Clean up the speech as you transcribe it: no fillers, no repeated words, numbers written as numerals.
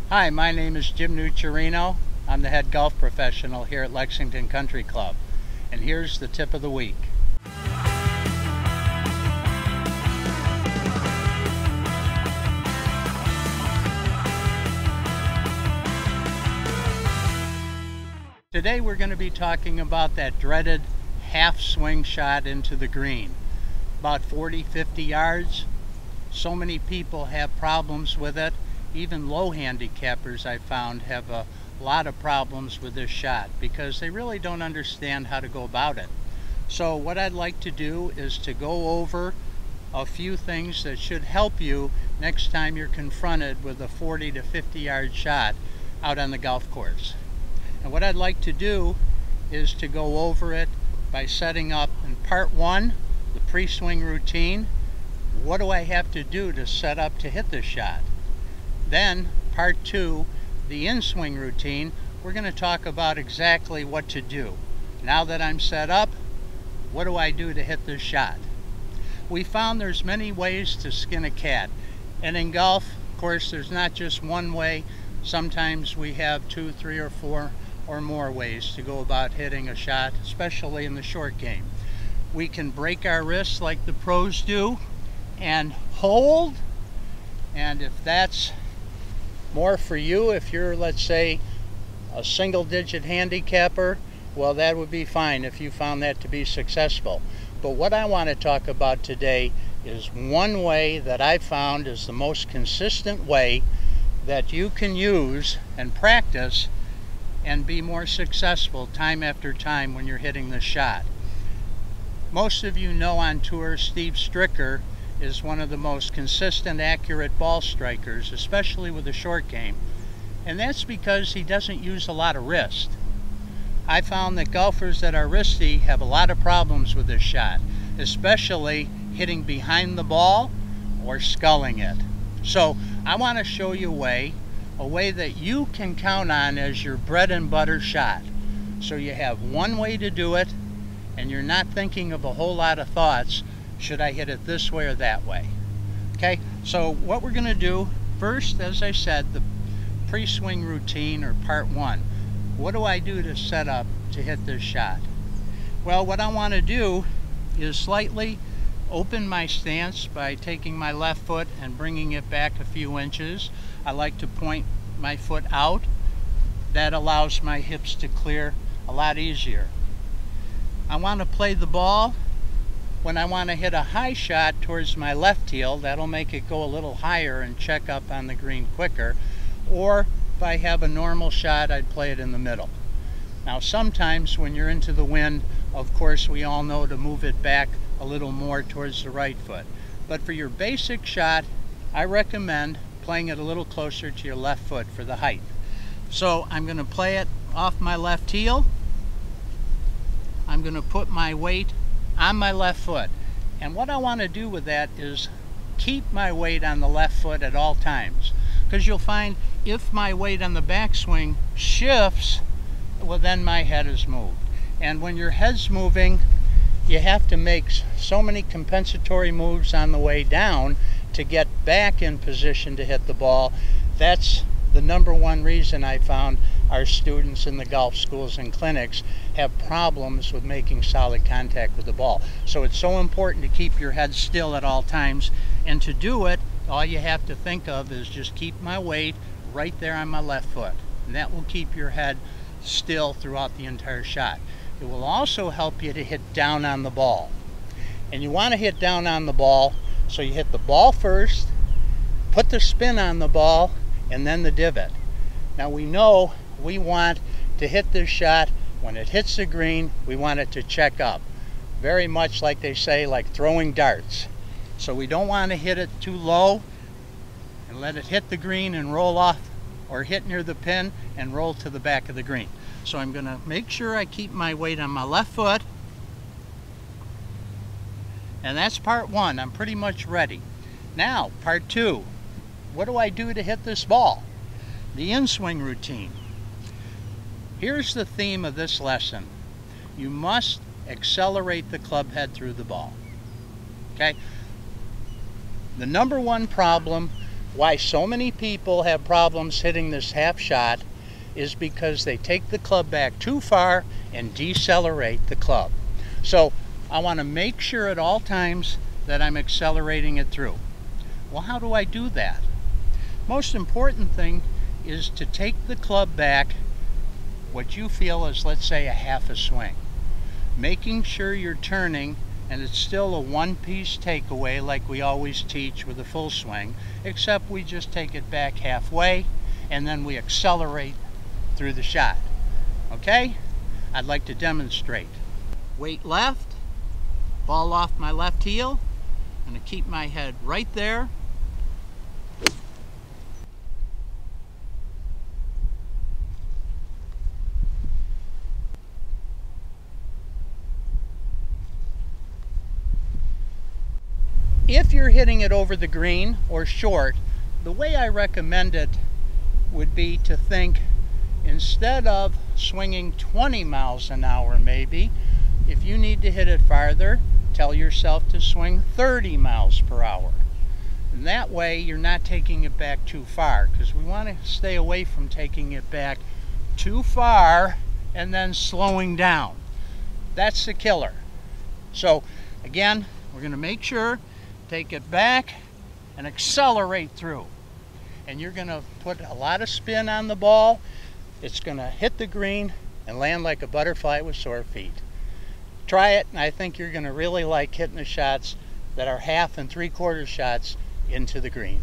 Hi, my name is Jim Nucciarino. I'm the head golf professional here at Lexington Country Club. And here's the tip of the week. Today we're going to be talking about that dreaded half swing shot into the green. About 40-50 yards. So many people have problems with it. Even low handicappers, I found, have a lot of problems with this shot because they really don't understand how to go about it. So what I'd like to do is to go over a few things that should help you next time you're confronted with a 40 to 50 yard shot out on the golf course. And what I'd like to do is to go over it by setting up in part one, the pre-swing routine. What do I have to do to set up to hit this shot? Then part two, the in-swing routine. We're going to talk about exactly what to do. Now that I'm set up, what do I do to hit this shot? We found there's many ways to skin a cat. And in golf, of course, there's not just one way. Sometimes we have 2, 3, or 4 or more ways to go about hitting a shot, especially in the short game. We can break our wrists like the pros do and hold, and if that's more for you, if you're, let's say, a single-digit handicapper, well, that would be fine if you found that to be successful. But what I want to talk about today is one way that I found is the most consistent way that you can use and practice and be more successful time after time when you're hitting the shot. Most of you know on tour Steve Stricker is one of the most consistent, accurate ball strikers, especially with the short game. And that's because he doesn't use a lot of wrist. I found that golfers that are wristy have a lot of problems with this shot, especially hitting behind the ball or sculling it. So I want to show you a way that you can count on as your bread and butter shot. So you have one way to do it, and you're not thinking of a whole lot of thoughts. Should I hit it this way or that way? Okay, so what we're going to do first, as I said, the pre-swing routine, or part one. What do I do to set up to hit this shot? Well, what I want to do is slightly open my stance by taking my left foot and bringing it back a few inches. I like to point my foot out. That allows my hips to clear a lot easier. I want to play the ball. When I want to hit a high shot towards my left heel, that'll make it go a little higher and check up on the green quicker. Or if I have a normal shot, I'd play it in the middle. Now sometimes when you're into the wind, of course we all know to move it back a little more towards the right foot. But for your basic shot, I recommend playing it a little closer to your left foot for the height. So I'm going to play it off my left heel. I'm going to put my weight on my left foot. And what I want to do with that is keep my weight on the left foot at all times. Because you'll find if my weight on the backswing shifts, well, then my head is moved. And when your head's moving, you have to make so many compensatory moves on the way down to get back in position to hit the ball. That's the number one reason I found our students in the golf schools and clinics have problems with making solid contact with the ball. So it's so important to keep your head still at all times, and to do it, all you have to think of is just keep my weight right there on my left foot, and that will keep your head still throughout the entire shot. It will also help you to hit down on the ball, and you want to hit down on the ball, so you hit the ball first, put the spin on the ball, and then the divot. Now we know we want to hit this shot when it hits the green. We want it to check up, very much like they say, like throwing darts. So we don't want to hit it too low and let it hit the green and roll off, or hit near the pin and roll to the back of the green. So I'm going to make sure I keep my weight on my left foot, and that's part one. I'm pretty much ready. Now part two, what do I do to hit this ball? The in-swing routine. Here's the theme of this lesson. You must accelerate the club head through the ball. Okay? The number one problem Why so many people have problems hitting this half shot is because they take the club back too far and decelerate the club. So I want to make sure at all times that I'm accelerating it through. Well, how do I do that? Most important thing is to take the club back what you feel is, let's say, a half a swing. Making sure you're turning and it's still a one-piece takeaway like we always teach with a full swing, except we just take it back halfway and then we accelerate through the shot. Okay? I'd like to demonstrate. Weight left, ball off my left heel. I'm going to keep my head right there. If you're hitting it over the green or short, the way I recommend it would be to think, instead of swinging 20 miles an hour maybe, if you need to hit it farther, tell yourself to swing 30 miles per hour. And that way you're not taking it back too far, because we want to stay away from taking it back too far and then slowing down. That's the killer. So again, we're going to make sure, take it back and accelerate through. And you're going to put a lot of spin on the ball. It's going to hit the green and land like a butterfly with sore feet. Try it, and I think you're going to really like hitting the shots that are half and three-quarter shots into the green.